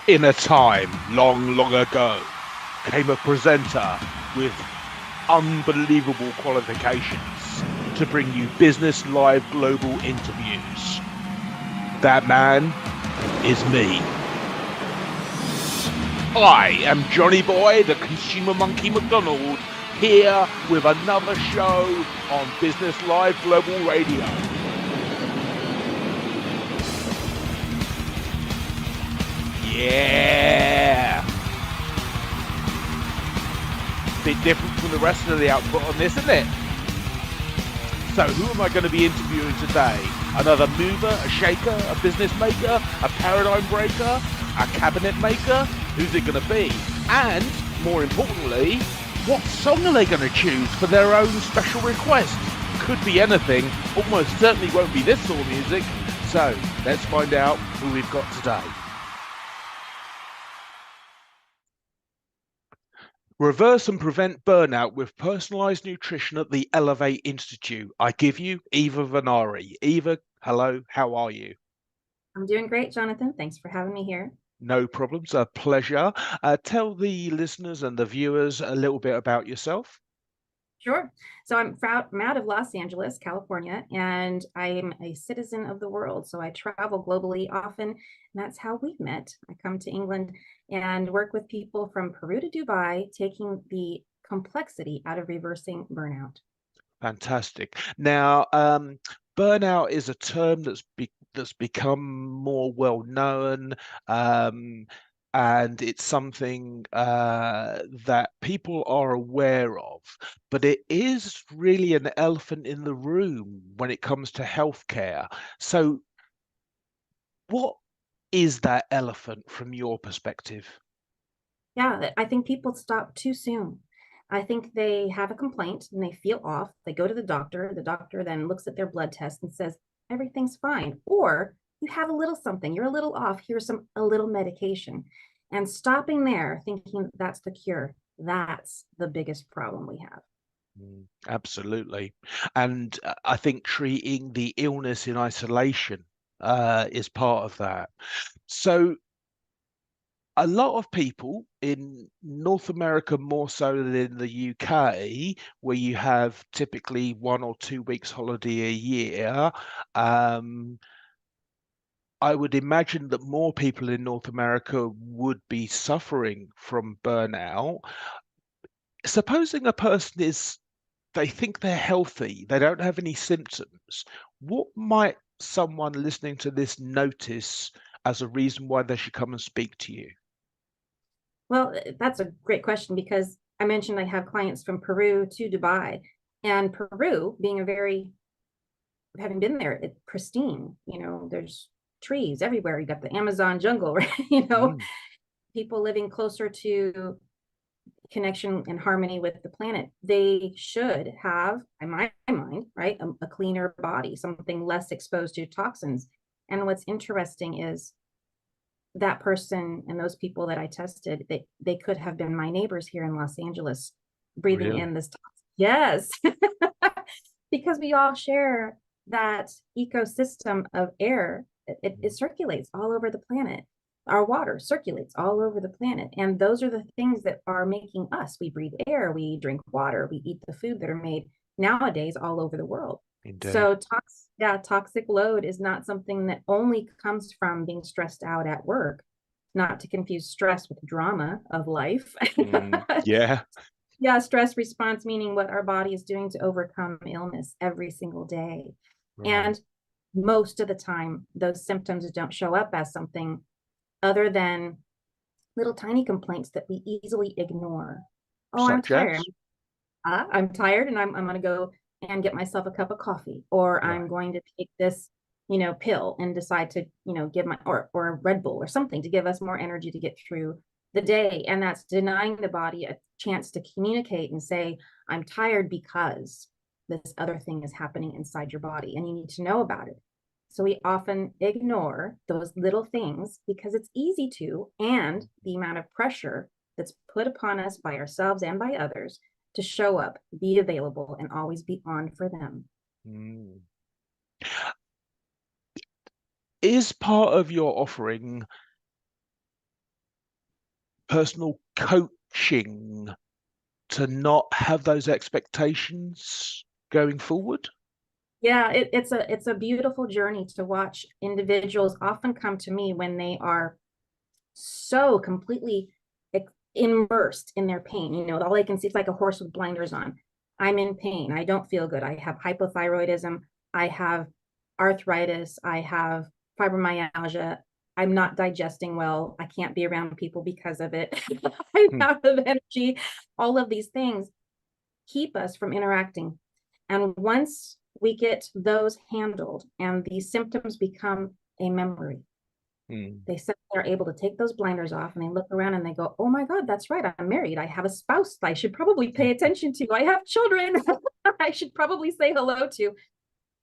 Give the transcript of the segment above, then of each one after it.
In a time long, long ago, came a presenter with unbelievable qualifications to bring you business live global interviews. That man is me. I am Johnny Boy, the Consumer Monkey McDonald, here with another show on Business Live Global Radio. Yeah! Bit different from the rest of the output on this, isn't it? So who am I going to be interviewing today? Another mover, a shaker, a business maker, a paradigm breaker, a cabinet maker? Who's it going to be? And, more importantly, what song are they going to choose for their own special request? Could be anything, almost certainly won't be this sort of music. So, let's find out who we've got today. Reverse and prevent burnout with personalized nutrition at the Elevate Institute. I give you Eva Vennari. Eva, hello, how are you? I'm doing great, Jonathan. Thanks for having me here. No problems, a pleasure. Tell the listeners and the viewers a little bit about yourself. Sure. So I'm out of Los Angeles, California, and I'm a citizen of the world. So I travel globally often, and that's how we've met. I come to England and work with people from Peru to Dubai, taking the complexity out of reversing burnout. Fantastic. Now, burnout is a term that's become more well known, and it's something that people are aware of, but it is really an elephant in the room when it comes to healthcare. So, what is that elephant from your perspective? Yeah, I think people stop too soon. I think they have a complaint and they feel off. They go to the doctor. The doctor then looks at their blood test and says, everything's fine. Or you have a little something, you're a little off. Here's a little medication. And stopping there, thinking that's the cure, that's the biggest problem we have. Absolutely. And I think treating the illness in isolation is part of that. So a lot of people in North America, more so than in the UK, where you have typically 1 or 2 weeks holiday a year, I would imagine that more people in North America would be suffering from burnout. Supposing a person they think they're healthy, they don't have any symptoms, what might someone listening to this notice as a reason why they should come and speak to you? Well, that's a great question because I mentioned I have clients from Peru to Dubai, and Peru being having been there, it's pristine. There's trees everywhere. You got the Amazon jungle, right? Mm, People living closer to connection and harmony with the planet. They should have, in my mind, right, a cleaner body, something less exposed to toxins. And what's interesting is that person and those people that I tested, they could have been my neighbors here in Los Angeles, breathing really? in this toxin. Yes, because we all share that ecosystem of air. It circulates all over the planet. Our water circulates all over the planet. And those are the things that are making us. We breathe air, we drink water, we eat the food that are made nowadays all over the world. Indeed. So toxic load is not something that only comes from being stressed out at work, not to confuse stress with drama of life. Yeah. Yeah, stress response, meaning what our body is doing to overcome illness every single day. Right. And most of the time, those symptoms don't show up as something other than little tiny complaints that we easily ignore. Oh, I'm Such tired. as? I'm tired and I'm going to go and get myself a cup of coffee, or I'm Right. going to take this, pill and decide to, give or a Red Bull or something to give us more energy to get through the day. And that's denying the body a chance to communicate and say, I'm tired because this other thing is happening inside your body and you need to know about it. So we often ignore those little things because it's easy to, and the amount of pressure that's put upon us by ourselves and by others to show up, be available, and always be on for them. Mm. Is part of your offering personal coaching to not have those expectations going forward? Yeah, it's a beautiful journey to watch. Individuals often come to me when they are so completely immersed in their pain. You know, all they can see, it's like a horse with blinders on. I'm in pain. I don't feel good. I have hypothyroidism. I have arthritis. I have fibromyalgia. I'm not digesting well. I can't be around people because of it. I'm Hmm. out of energy. All of these things keep us from interacting. And once we get those handled and these symptoms become a memory, Hmm. they suddenly are able to take those blinders off and they look around and they go, oh my God, that's right. I'm married. I have a spouse I should probably pay attention to. I have children I should probably say hello to.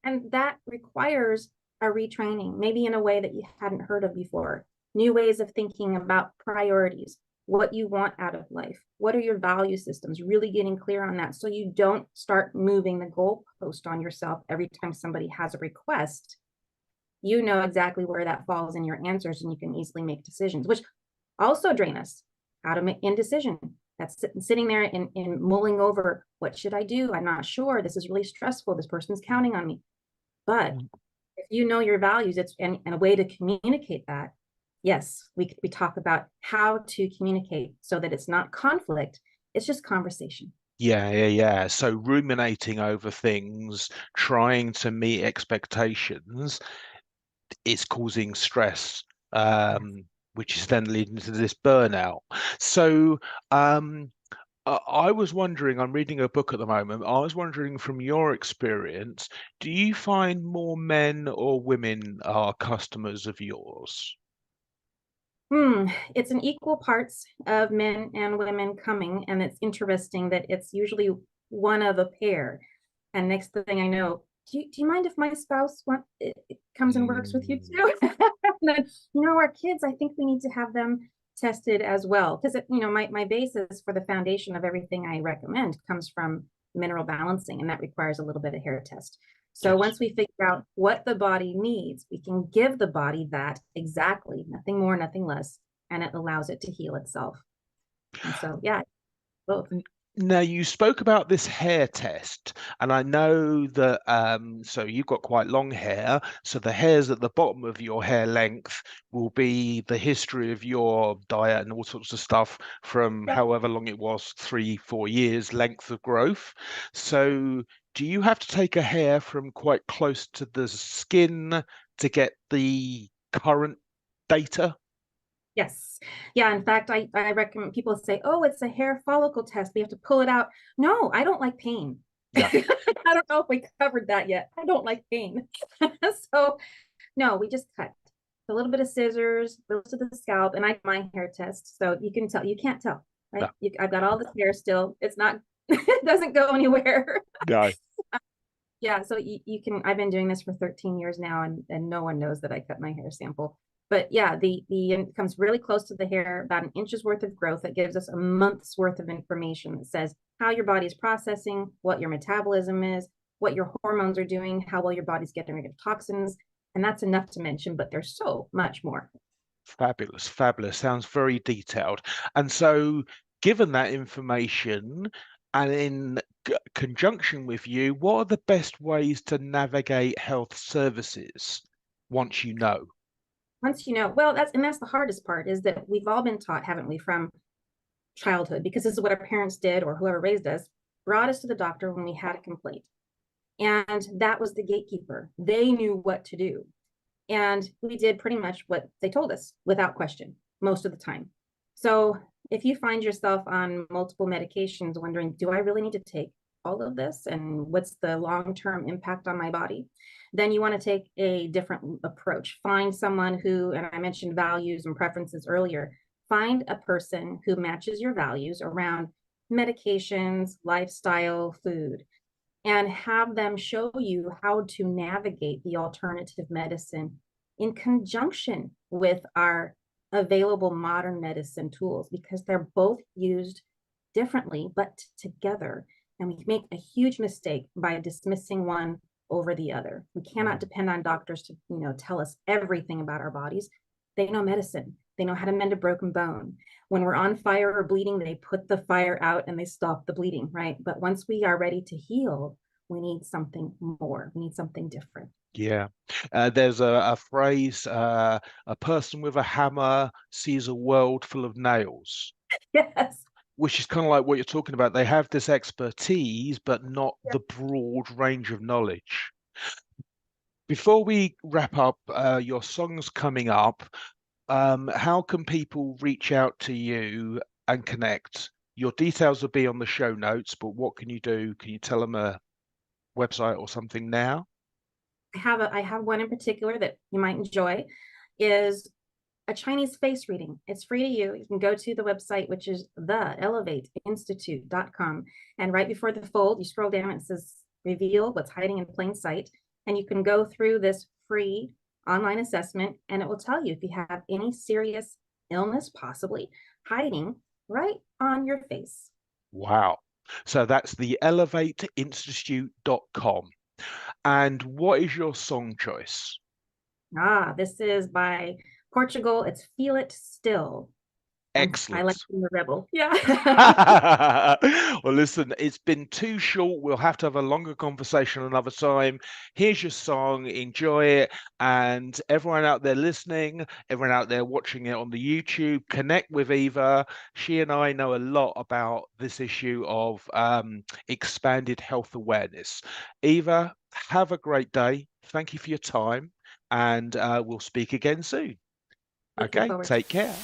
And that requires a retraining, maybe in a way that you hadn't heard of before. New ways of thinking about priorities, what you want out of life, what are your value systems, really getting clear on that so you don't start moving the goalpost on yourself every time somebody has a request. You know exactly where that falls in your answers and you can easily make decisions, which also drain us out of indecision. That's sitting there and mulling over, what should I do? I'm not sure. This is really stressful. This person's counting on me. But if you know your values, it's and a way to communicate that. Yes, we talk about how to communicate so that it's not conflict. It's just conversation. Yeah. So ruminating over things, trying to meet expectations, is causing stress, which is then leading to this burnout. So, I was wondering, I'm reading a book at the moment. I was wondering from your experience, do you find more men or women are customers of yours? It's an equal parts of men and women coming, and it's interesting that it's usually one of a pair. And next thing I know, do you mind if my spouse it comes and works with you Mm, too? And then, our kids, I think we need to have them tested as well. Because, my basis for the foundation of everything I recommend comes from mineral balancing, and that requires a little bit of hair test. So yes. once we figure out what the body needs, we can give the body that exactly, nothing more, nothing less, and it allows it to heal itself. And so, yeah, both. Now, you spoke about this hair test, and I know that so you've got quite long hair, so the hairs at the bottom of your hair length will be the history of your diet and all sorts of stuff from Yep. however long it was, 3, 4 years length of growth. So, do you have to take a hair from quite close to the skin to get the current data? Yes. Yeah. In fact, I recommend people say, oh, it's a hair follicle test. We have to pull it out. No, I don't like pain. Yeah. I don't know if we covered that yet. I don't like pain. So, no, we just cut a little bit of scissors, goes to the scalp, and I do my hair test. So you can tell, you can't tell, right? No. I've got all this hair still. It's not, it doesn't go anywhere. No. Yeah, so you can, I've been doing this for 13 years now, and no one knows that I cut my hair sample. But yeah, the it comes really close to the hair, about an inch's worth of growth. That gives us a month's worth of information that says how your body is processing, what your metabolism is, what your hormones are doing, how well your body's getting rid of toxins. And that's enough to mention, but there's so much more. Fabulous, fabulous. Sounds very detailed. And so, given that information, and in conjunction with you, what are the best ways to navigate health services once you know? Once well, that's the hardest part, is that we've all been taught, haven't we, from childhood, because this is what our parents did or whoever raised us, brought us to the doctor when we had a complaint. And that was the gatekeeper. They knew what to do. And we did pretty much what they told us without question most of the time. So if you find yourself on multiple medications wondering, do I really need to take all of this? And what's the long-term impact on my body? Then you want to take a different approach. Find someone who, and I mentioned values and preferences earlier, find a person who matches your values around medications, lifestyle, food, and have them show you how to navigate the alternative medicine in conjunction with our available modern medicine tools, because they're both used differently but together. And we make a huge mistake by dismissing one over the other. We cannot depend on doctors to tell us everything about our bodies. They know medicine. They know how to mend a broken bone. When we're on fire or bleeding, they put the fire out and they stop the bleeding, right? But once we are ready to heal, we need something more. We need something different. Yeah. There's a phrase, a person with a hammer sees a world full of nails, Yes. which is kind of like what you're talking about. They have this expertise, but not the broad range of knowledge. Before we wrap up, your song's coming up. How can people reach out to you and connect? Your details will be on the show notes, but what can you do? Can you tell them a website or something now? I have one in particular that you might enjoy, is a Chinese face reading. It's free to you. You can go to the website, which is theelevateinstitute.com. And right before the fold, you scroll down and it says reveal what's hiding in plain sight. And you can go through this free online assessment and it will tell you if you have any serious illness, possibly hiding right on your face. Wow. So that's the elevateinstitute.com. And what is your song choice? This is by Portugal. It's Feel It Still. I like Excellent. being the rebel. Yeah. Well, listen, it's been too short. We'll have to have a longer conversation another time. Here's your song. Enjoy it. And everyone out there listening, everyone out there watching it on the YouTube, connect with Eva. She and I know a lot about this issue of expanded health awareness. Eva, have a great day. Thank you for your time. And we'll speak again soon. Looking Okay, forward to take care.